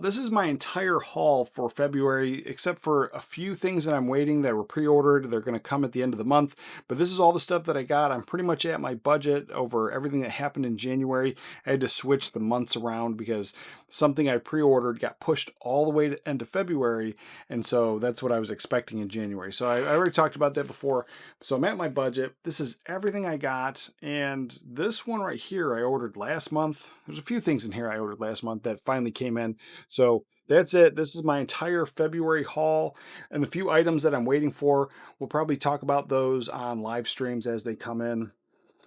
This is my entire haul for February, except for a few things that I'm waiting that were pre-ordered. They're going to come at the end of the month, but this is all the stuff that I got. I'm pretty much at my budget over everything that happened in January. I had to switch the months around because something I pre-ordered got pushed all the way to end of February, and so that's what I was expecting in January. So I already talked about that before. So I'm at my budget. This is everything I got, and this one right here I ordered last month. There's a few things in here I ordered last month that finally came in. So that's it. This is my entire February haul and the few items that I'm waiting for. We'll probably talk about those on live streams as they come in.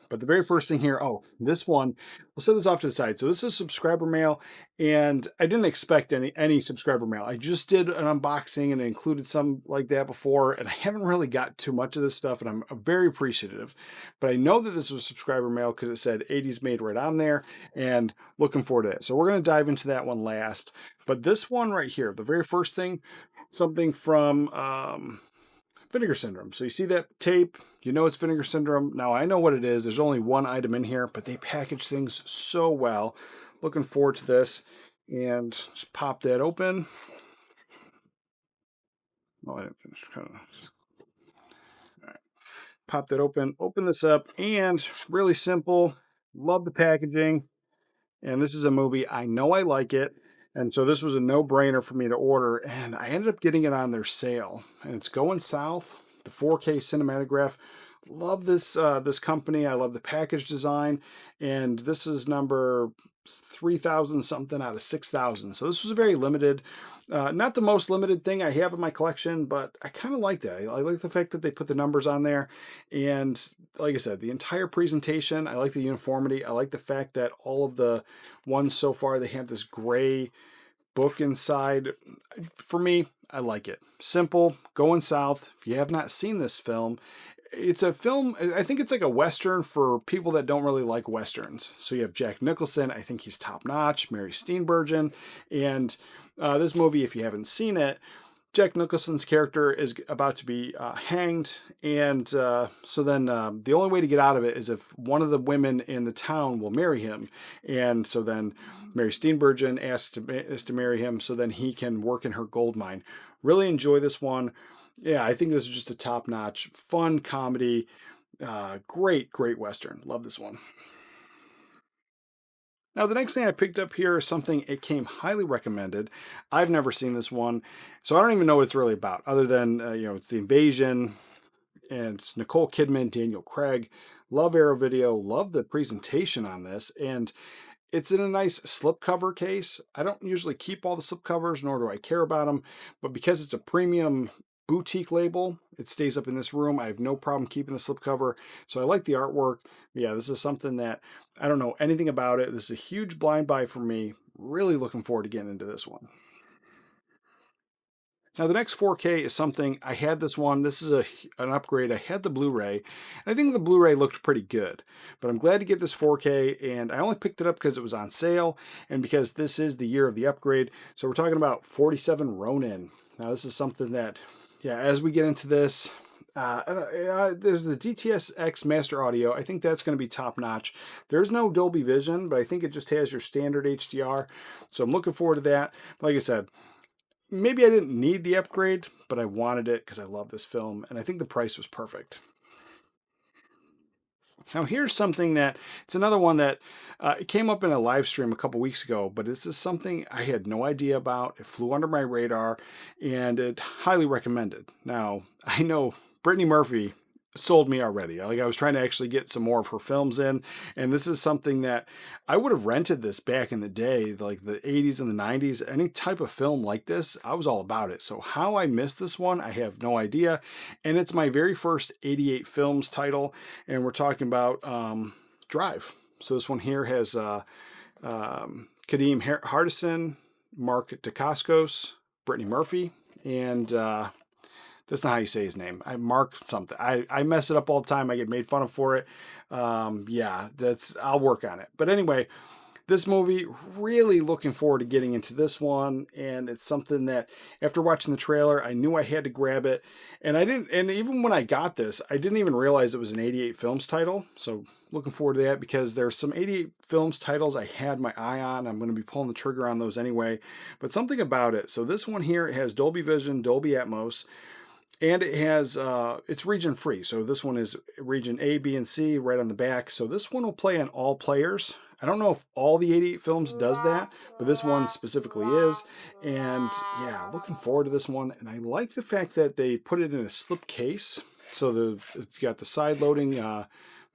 But the very first thing here, oh, this one, we'll set this off to the side. So this is subscriber mail, and I didn't expect any subscriber mail. I just did an unboxing and it included some like that before, and I haven't really got too much of this stuff, and I'm very appreciative. But I know that this was subscriber mail because it said 80s made right on there, and looking forward to it. So we're going to dive into that one last. But this one right here, the very first thing, something from Vinegar Syndrome. So you see that tape, you know it's Vinegar Syndrome. Now I know what it is. There's only one item in here, but they package things so well. Looking forward to this. And just pop that open. Oh, I didn't finish. All right. Pop that open. Open this up, and really simple. Love the packaging. And this is a movie. I know I like it. And so this was a no-brainer for me to order, and I ended up getting it on their sale. And it's Going South, the 4K cinematograph. Love this company. I love the package design, and this is number 3,000 something out of 6,000. So this was a very limited, not the most limited thing I have in my collection, but I kind of like that. I like the fact that they put the numbers on there, and like I said, the entire presentation. I like the uniformity. I like the fact that all of the ones so far, they have this gray book inside. For me, I like it. Simple, Going South. If you have not seen this film, it's a film, I think it's like a Western for people that don't really like Westerns. So you have Jack Nicholson, I think he's top notch, Mary Steenburgen, and this movie, if you haven't seen it, Jack Nicholson's character is about to be hanged, and so then the only way to get out of it is if one of the women in the town will marry him, and so then Mary Steenburgen is to marry him, so then he can work in her gold mine. Really enjoy this one. Yeah, I think this is just a top-notch, fun comedy. Great Western. Love this one. Now, the next thing I picked up here is something it came highly recommended. I've never seen this one, so I don't even know what it's really about, other than, it's the invasion, and it's Nicole Kidman, Daniel Craig. Love Arrow Video, love the presentation on this, and it's in a nice slipcover case. I don't usually keep all the slipcovers, nor do I care about them, but because it's a premium boutique label, it stays up in this room. I have no problem keeping the slipcover, so I like the artwork. Yeah, this is something that I don't know anything about it. This is a huge blind buy for me. Really looking forward to getting into this one. Now the next 4K is something, I had this one. This is an upgrade. I had the Blu-ray, and I think the Blu-ray looked pretty good, but I'm glad to get this 4K, and I only picked it up because it was on sale and because this is the year of the upgrade. So we're talking about 47 Ronin. Now this is something that, yeah, as we get into this, there's the DTS-X Master Audio. I think that's going to be top notch. There's no Dolby Vision, but I think it just has your standard HDR. So I'm looking forward to that. Like I said, maybe I didn't need the upgrade, but I wanted it because I love this film, and I think the price was perfect. Now here's something that, it's another one that it came up in a live stream a couple weeks ago, but this is something I had no idea about. It flew under my radar, and it highly recommended. Now, I know Brittany Murphy sold me already. Like, I was trying to actually get some more of her films in, and this is something that I would have rented this back in the day, like the 80s and the 90s. Any type of film like this, I was all about it. So how I missed this one, I have no idea. And it's my very first 88 Films title, and we're talking about Drive. So this one here has Kadeem Hardison, Mark Dacascos, Brittany Murphy, and that's not how you say his name. I Mark something. I mess it up all the time. I get made fun of for it. Yeah, I'll work on it. But anyway, this movie, really looking forward to getting into this one. And it's something that after watching the trailer, I knew I had to grab it. And I didn't, and even when I got this, I didn't even realize it was an 88 Films title. So looking forward to that because there's some 88 Films titles I had my eye on. I'm going to be pulling the trigger on those anyway. But something about it. So this one here, it has Dolby Vision, Dolby Atmos, and it has it's region free. So this one is region A, B, and C right on the back. So this one will play on all players. I don't know if all the 88 Films does that, but this one specifically is. And yeah, looking forward to this one. And I like the fact that they put it in a slip case. So you got the side loading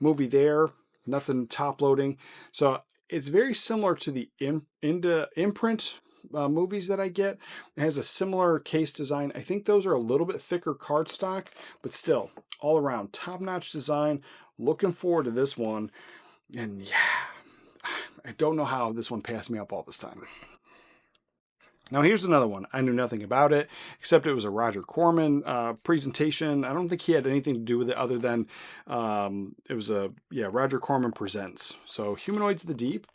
movie there, nothing top loading. So it's very similar to the imprint movies that I get. It has a similar case design. I think those are a little bit thicker cardstock, but still, all around top-notch design. Looking forward to this one. And yeah, I don't know how this one passed me up all this time. Now here's another one. I knew nothing about it, except it was a Roger Corman presentation. I don't think he had anything to do with it other than it was Roger Corman Presents. So Humanoids of the Deep.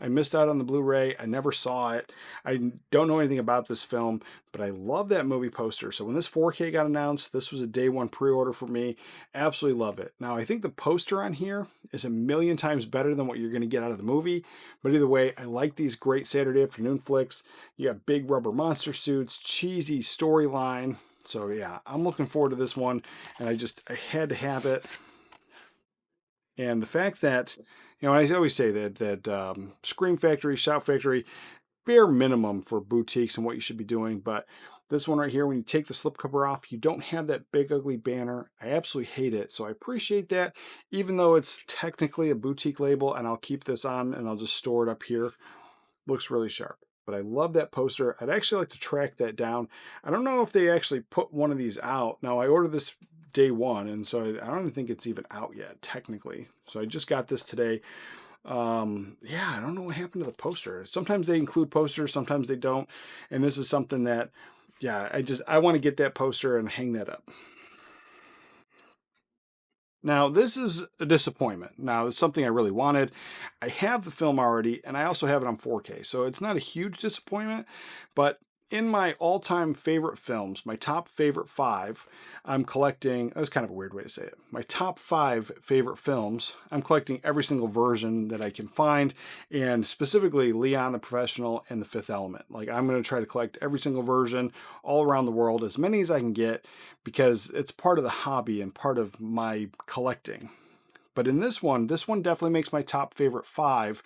I missed out on the Blu-ray. I never saw it. I don't know anything about this film, but I love that movie poster. So when this 4K got announced, this was a day one pre-order for me. Absolutely love it. Now, I think the poster on here is a million times better than what you're going to get out of the movie. But either way, I like these great Saturday afternoon flicks. You got big rubber monster suits, cheesy storyline. So yeah, I'm looking forward to this one. And I had to have it. And the fact that, I always say that Scream Factory, Shout Factory, bare minimum for boutiques and what you should be doing. But this one right here, when you take the slipcover off, you don't have that big ugly banner. I absolutely hate it. So I appreciate that, even though it's technically a boutique label, and I'll keep this on and I'll just store it up here. Looks really sharp. But I love that poster. I'd actually like to track that down. I don't know if they actually put one of these out. Now, I ordered this day one, and so I don't even think it's even out yet, technically. So I just got this today. Yeah, I don't know what happened to the poster. Sometimes they include posters, sometimes they don't. And this is something that, yeah, I want to get that poster and hang that up. Now, this is a disappointment. Now, it's something I really wanted. I have the film already, and I also have it on 4K, so it's not a huge disappointment, but in my all-time favorite films, my top favorite 5, I'm collecting, that's kind of a weird way to say it, my top 5 favorite films, I'm collecting every single version that I can find, and specifically Leon the Professional and The Fifth Element. Like, I'm going to try to collect every single version all around the world, as many as I can get, because it's part of the hobby and part of my collecting. But in this one definitely makes my top favorite 5.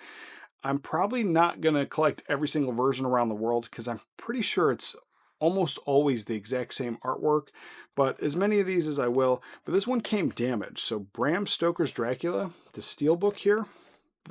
I'm probably not going to collect every single version around the world because I'm pretty sure it's almost always the exact same artwork, but as many of these as I will. But this one came damaged. So Bram Stoker's Dracula, the steelbook here,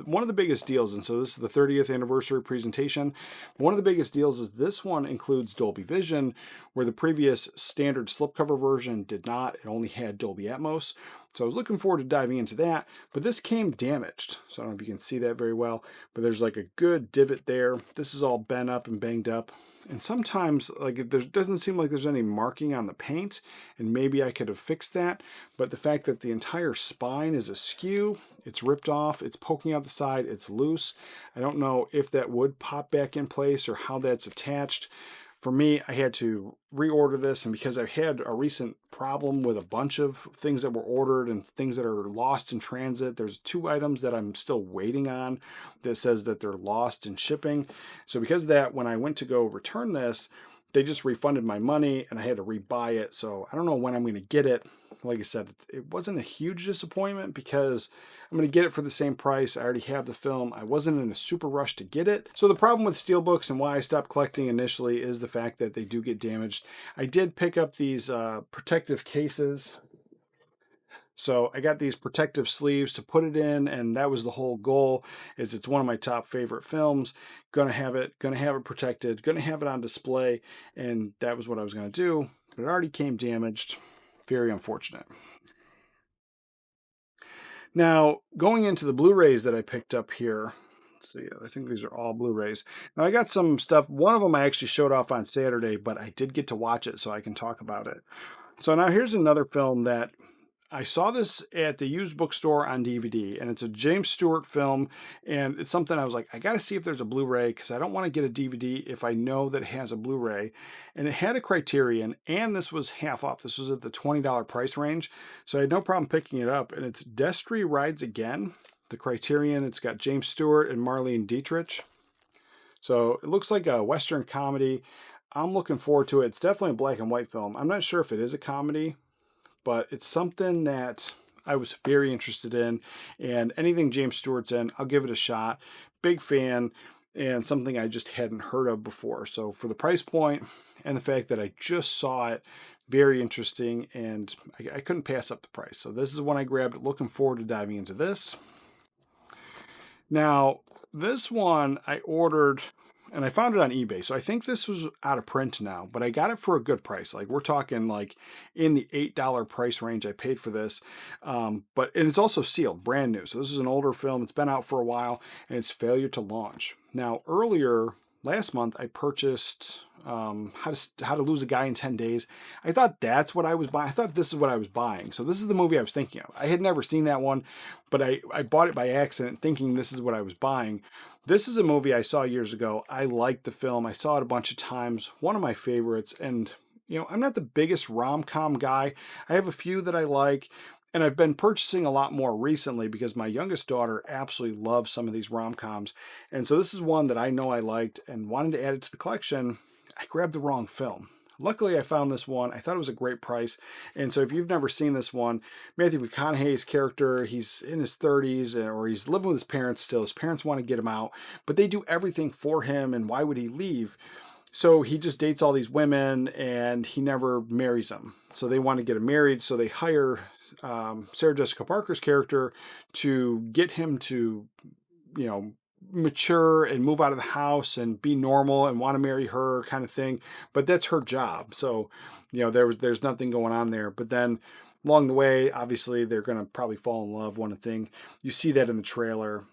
one of the biggest deals, and so this is the 30th anniversary presentation. One of the biggest deals is this one includes Dolby Vision, where the previous standard slipcover version did not. It only had Dolby Atmos. So I was looking forward to diving into that, but this came damaged. So I don't know if you can see that very well, but there's like a good divot there. This is all bent up and banged up. And sometimes like there doesn't seem like there's any marking on the paint, and maybe I could have fixed that. But the fact that the entire spine is askew, it's ripped off, it's poking out the side, it's loose. I don't know if that would pop back in place or how that's attached. For me, I had to reorder this, and because I've had a recent problem with a bunch of things that were ordered and things that are lost in transit, there's 2 items that I'm still waiting on that says that they're lost in shipping. So because of that, when I went to go return this, they just refunded my money and I had to rebuy it. So I don't know when I'm going to get it. Like I said, it wasn't a huge disappointment because I'm going to get it for the same price. I already have the film. I wasn't in a super rush to get it. So the problem with steelbooks and why I stopped collecting initially is the fact that they do get damaged. I did pick up these protective cases. So I got these protective sleeves to put it in, and that was the whole goal. Is it's one of my top favorite films. Gonna have it protected, gonna have it on display, and that was what I was gonna do. But it already came damaged. Very unfortunate. Now, going into the Blu-rays that I picked up here, let's see, I think these are all Blu-rays. Now, I got some stuff. One of them I actually showed off on Saturday, but I did get to watch it, so I can talk about it. So now here's another film that I saw this at the used bookstore on DVD, and it's a James Stewart film, and it's something I was like, I got to see if there's a Blu-ray because I don't want to get a DVD if I know that it has a Blu-ray. And it had a Criterion, and this was half off. This was at the $20 price range, so I had no problem picking it up. And it's Destry Rides Again, the Criterion. It's got James Stewart and Marlene Dietrich. So it looks like a Western comedy. I'm looking forward to it. It's definitely a black and white film. I'm not sure if it is a comedy, but it's something that I was very interested in. And anything James Stewart's in, I'll give it a shot. Big fan, and something I just hadn't heard of before. So for the price point and the fact that I just saw it, very interesting, and I couldn't pass up the price. So this is one I grabbed. Looking forward to diving into this. Now, this one I ordered, and I found it on eBay. So I think this was out of print now, but I got it for a good price. Like, we're talking like in the $8 price range I paid for this. And it's also sealed, brand new. So this is an older film. It's been out for a while, and it's Failure to Launch. Now, earlier last month, I purchased How to Lose a Guy in 10 Days. I thought that's what I was buying. I thought this is what I was buying. So this is the movie I was thinking of. I had never seen that one, but I bought it by accident thinking this is what I was buying. This is a movie I saw years ago. I liked the film. I saw it a bunch of times. One of my favorites. And, I'm not the biggest rom-com guy. I have a few that I like. And I've been purchasing a lot more recently because my youngest daughter absolutely loves some of these rom-coms. And so this is one that I know I liked and wanted to add it to the collection. I grabbed the wrong film. Luckily, I found this one. I thought it was a great price. And so if you've never seen this one, Matthew McConaughey's character, he's in his 30s, or he's living with his parents still. His parents want to get him out, but they do everything for him. And why would he leave? So he just dates all these women and he never marries them. So they want to get him married. So they hire Sarah Jessica Parker's character to get him to, mature and move out of the house and be normal and want to marry her kind of thing. But that's her job. So, there's nothing going on there. But then along the way, obviously, they're going to probably fall in love. One thing you see that in the trailer.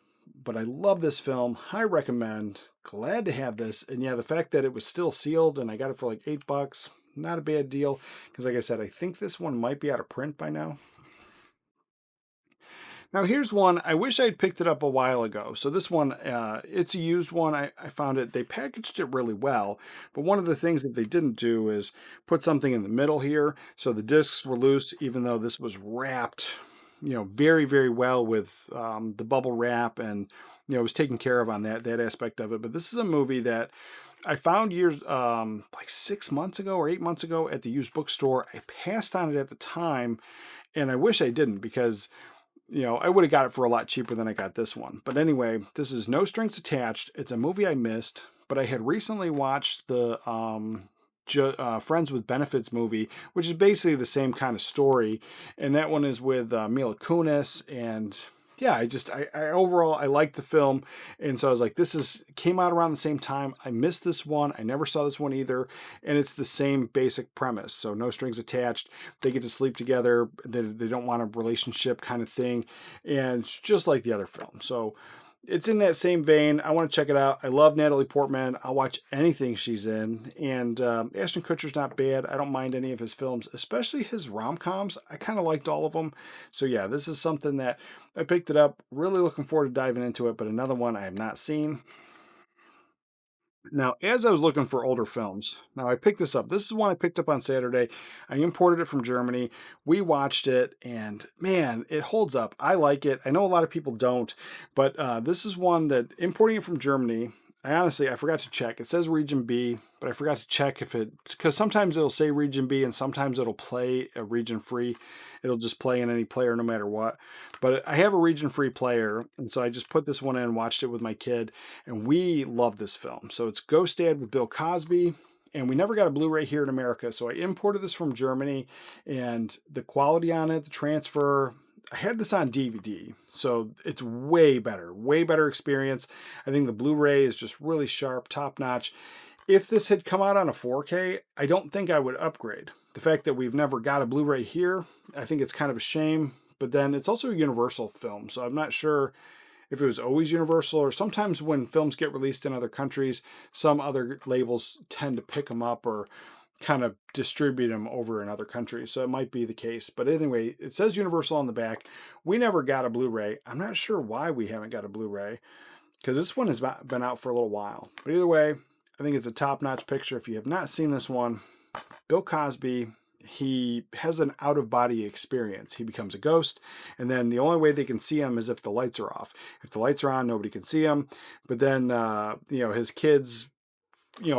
But I love this film. High recommend. Glad to have this. And yeah, the fact that it was still sealed and I got it for like $8, not a bad deal. Because like I said, I think this one might be out of print by now. Now here's one, I wish I'd picked it up a while ago. So this one, it's a used one. I found it, they packaged it really well, but one of the things that they didn't do is put something in the middle here. So the discs were loose, even though this was wrapped, very, very well with the bubble wrap, and, it was taken care of on that aspect of it. But this is a movie that I found years, like 6 months ago or 8 months ago at the used bookstore. I passed on it at the time, and I wish I didn't because I would have got it for a lot cheaper than I got this one. But anyway, this is No Strings Attached. It's a movie I missed, but I had recently watched the Friends with Benefits movie, which is basically the same kind of story. And that one is with Mila Kunis. And yeah, I overall, I liked the film. And so I was like, came out around the same time. I missed this one. I never saw this one either. And it's the same basic premise. So no strings attached. They get to sleep together. They don't want a relationship kind of thing. And it's just like the other film. So it's in that same vein. I want to check it out. I love Natalie Portman. I'll watch anything she's in. And Ashton Kutcher's not bad. I don't mind any of his films, especially his rom-coms. I kind of liked all of them. So yeah, this is something that I picked it up. Really looking forward to diving into it, but another one I have not seen. Now, as I was looking for older films, now I picked this up. This is one I picked up on Saturday. I imported it from Germany. We watched it, and man, it holds up. I like it. I know a lot of people don't, but this is one that importing it from Germany. I forgot to check. It says Region B, but I forgot to check because sometimes it'll say Region B and sometimes it'll play a region free. It'll just play in any player no matter what. But I have a region free player, and so I just put this one in and watched it with my kid, and we love this film. So it's Ghost Dad with Bill Cosby, and we never got a Blu-ray here in America. So I imported this from Germany, and the quality on it, the transfer, I had this on DVD, so it's way better experience. I think the Blu-ray is just really sharp, top notch. If this had come out on a 4K, I don't think I would upgrade. The fact that we've never got a Blu-ray here, I think it's kind of a shame, but then it's also a Universal film, so I'm not sure if it was always Universal, or sometimes when films get released in other countries, some other labels tend to pick them up, or kind of distribute them over in other countries. So it might be the case. But anyway, it says Universal on the back. We never got a Blu-ray. I'm not sure why we haven't got a Blu-ray because this one has been out for a little while. But either way, I think it's a top-notch picture. If you have not seen this one, Bill Cosby, he has an out-of-body experience. He becomes a ghost, and then the only way they can see him is if the lights are off. If the lights are on, nobody can see him. But then, his kids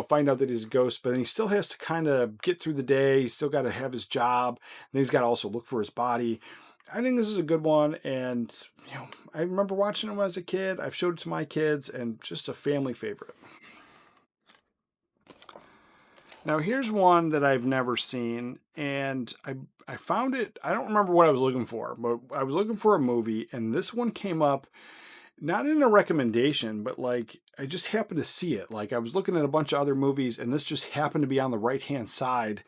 find out that he's a ghost, but then he still has to kind of get through the day. He's still got to have his job, and he's got to also look for his body. I think this is a good one, and I remember watching it when I was a kid. I've showed it to my kids, and just a family favorite. Now here's one that I've never seen, and I found it. I don't remember what I was looking for, but I was looking for a movie, and this one came up not in a recommendation, but like I just happened to see it. Like I was looking at a bunch of other movies, and this just happened to be on the right hand side,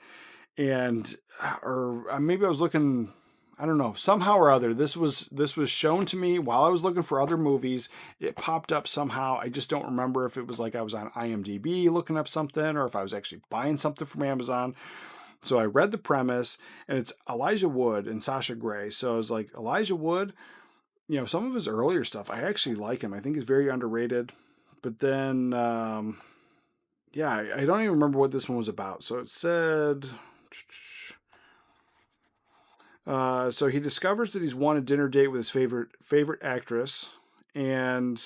and or maybe I was looking. I don't know. Somehow or other, this was shown to me while I was looking for other movies. It popped up somehow. I just don't remember if it was like I was on IMDb looking up something, or if I was actually buying something from Amazon. So I read the premise, and it's Elijah Wood and Sasha Grey. So I was like, Elijah Wood, some of his earlier stuff, I actually like him. I think he's very underrated. But then, yeah, I don't even remember what this one was about. So it said, so he discovers that he's won a dinner date with his favorite actress, and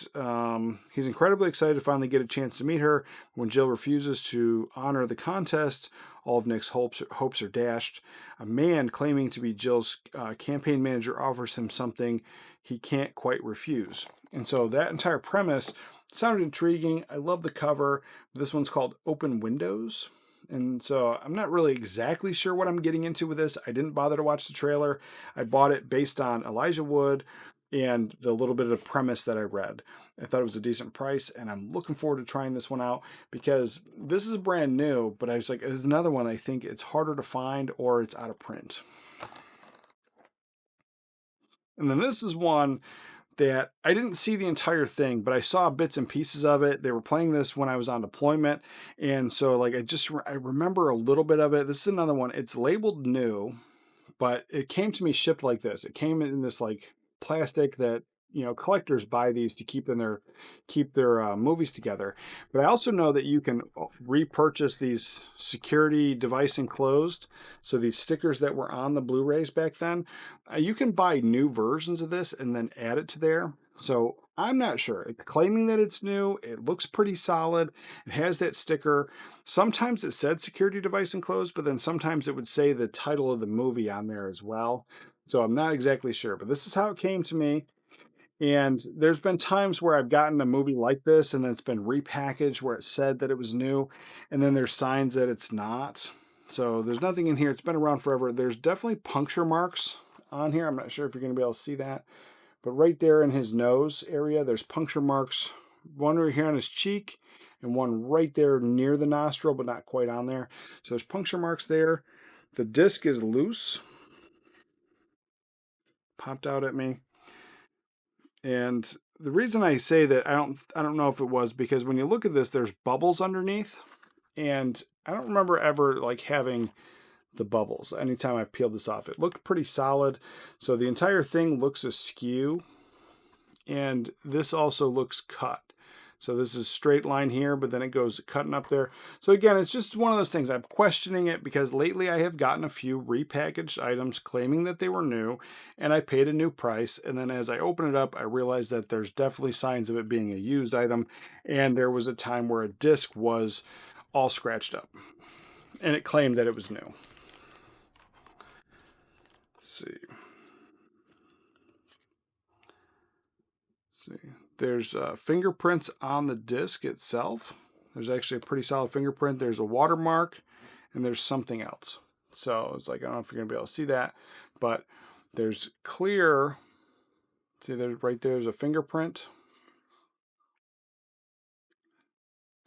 he's incredibly excited to finally get a chance to meet her. When Jill refuses to honor the contest, all of Nick's hopes are dashed. A man claiming to be Jill's campaign manager offers him something he can't quite refuse. And so that entire premise sounded intriguing. I love the cover. This one's called Open Windows. And so I'm not really exactly sure what I'm getting into with this. I didn't bother to watch the trailer. I bought it based on Elijah Wood and the little bit of premise that I read. I thought it was a decent price, and I'm looking forward to trying this one out because this is brand new, but I was like, there's another one I think it's harder to find or it's out of print. And then this is one that I didn't see the entire thing, but I saw bits and pieces of it. They were playing this when I was on deployment, and so like I remember a little bit of it. This is another one. It's labeled new, but it came to me shipped like this. It came in this like plastic that collectors buy these to keep their movies together. But I also know that you can repurchase these security device enclosed. So these stickers that were on the Blu-rays back then, you can buy new versions of this and then add it to there. So I'm not sure. It's claiming that it's new. It looks pretty solid. It has that sticker. Sometimes it said security device enclosed, but then sometimes it would say the title of the movie on there as well. So I'm not exactly sure, but this is how it came to me. And there's been times where I've gotten a movie like this and then it's been repackaged where it said that it was new, and then there's signs that it's not. So there's nothing in here. It's been around forever. There's definitely puncture marks on here. I'm not sure if you're going to be able to see that. But right there in his nose area, there's puncture marks. One right here on his cheek and one right there near the nostril, but not quite on there. So there's puncture marks there. The disc is loose. Popped out at me. And the reason I say that I don't know if it was because when you look at this, there's bubbles underneath. And I don't remember ever like having the bubbles anytime I peeled this off. It looked pretty solid. So the entire thing looks askew. And this also looks cut. So this is straight line here, but then it goes cutting up there. So again, it's just one of those things. I'm questioning it because lately I have gotten a few repackaged items claiming that they were new, and I paid a new price. And then as I open it up, I realized that there's definitely signs of it being a used item. And there was a time where a disc was all scratched up, and it claimed that it was new. Let's see. See, there's fingerprints on the disc itself. There's actually a pretty solid fingerprint. There's a watermark, and there's something else. So it's like, I don't know if you're going to be able to see that, but there's clear. See, there's right there's a fingerprint.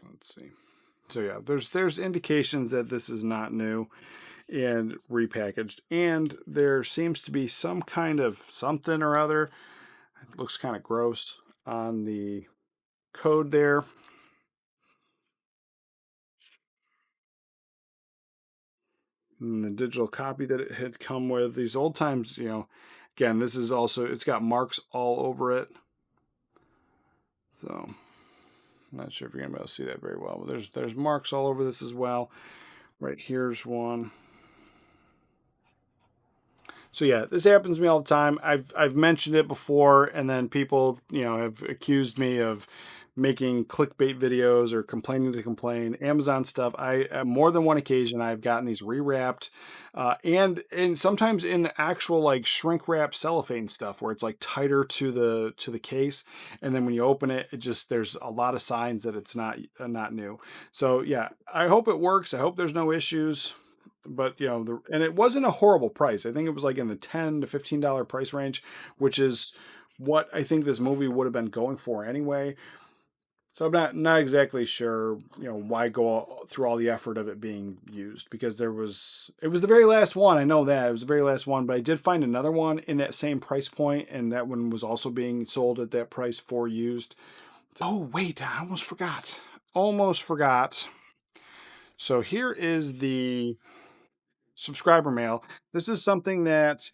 Let's see. So yeah, there's indications that this is not new and repackaged, and there seems to be some kind of something or other. It looks kind of gross on the code there. And the digital copy that it had come with. These old times, you know, again, this is also, it's got marks all over it. So I'm not sure if you're gonna be able to see that very well, but there's marks all over this as well. Right here's one. So yeah, this happens to me all the time. I've mentioned it before, and then people, you know, have accused me of making clickbait videos or complaining to complain. Amazon stuff. On more than one occasion I've gotten these rewrapped, and sometimes in the actual like shrink wrap cellophane stuff where it's like tighter to the case, and then when you open it, it just there's a lot of signs that it's not new. So yeah, I hope it works. I hope there's no issues. But you know, and it wasn't a horrible price. I think it was like in the $10 to $15 price range, which is what I think this movie would have been going for anyway. So I'm not exactly sure, you know, why go through all the effort of it being used, because it was the very last one. I know that it was the very last one, but I did find another one in that same price point, and that one was also being sold at that price for used. Oh wait, I almost forgot. Almost forgot. So here is the subscriber mail. This is something that,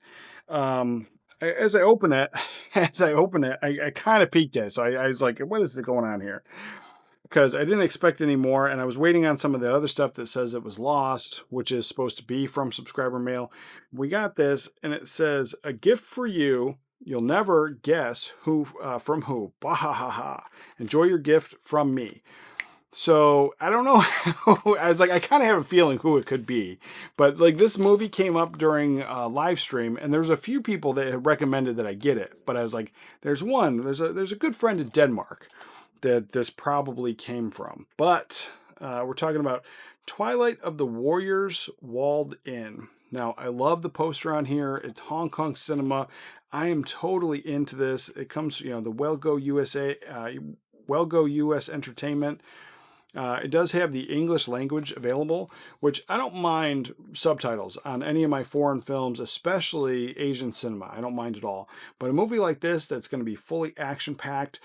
as I open it, I kind of peeked at it. So I was like, what is going on here? Because I didn't expect any more, and I was waiting on some of the other stuff that says it was lost, which is supposed to be from subscriber mail. We got this, and it says, a gift for you. You'll never guess who from who. Bah ha ha ha. Enjoy your gift from me. So I don't know. I was like, I kind of have a feeling who it could be, but like this movie came up during a live stream, and there's a few people that had recommended that I get it. But I was like, there's a good friend in Denmark that this probably came from. But we're talking about Twilight of the Warriors Walled In. Now I love the poster on here. It's Hong Kong cinema. I am totally into this. It comes, you know, the Wellgo US Entertainment. It does have the English language available, which I don't mind subtitles on any of my foreign films, especially Asian cinema. I don't mind at all. But a movie like this that's going to be fully action-packed,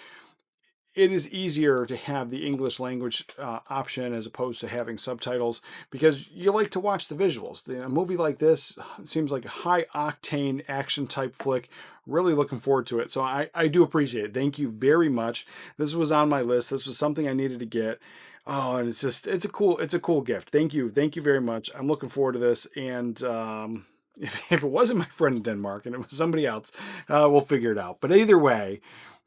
it is easier to have the English language option as opposed to having subtitles, because you like to watch the visuals. A movie like this seems like a high-octane action-type flick. Really looking forward to it. So I do appreciate it. Thank you very much. This was on my list. This was something I needed to get. Oh, and it's a cool gift. Thank you very much. I'm looking forward to this. And if it wasn't my friend in Denmark and it was somebody else, we'll figure it out. But either way,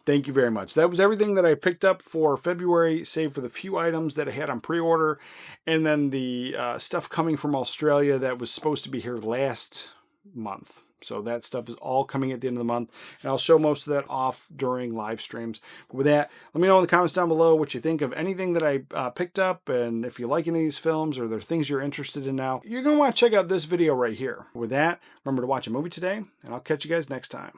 thank you very much. That was everything that I picked up for February, save for the few items that I had on pre-order, and then the stuff coming from Australia that was supposed to be here last month. So that stuff is all coming at the end of the month, and I'll show most of that off during live streams. But with that, let me know in the comments down below what you think of anything that I picked up, and if you like any of these films or there are things you're interested in now, you're going to want to check out this video right here. With that, remember to watch a movie today, and I'll catch you guys next time.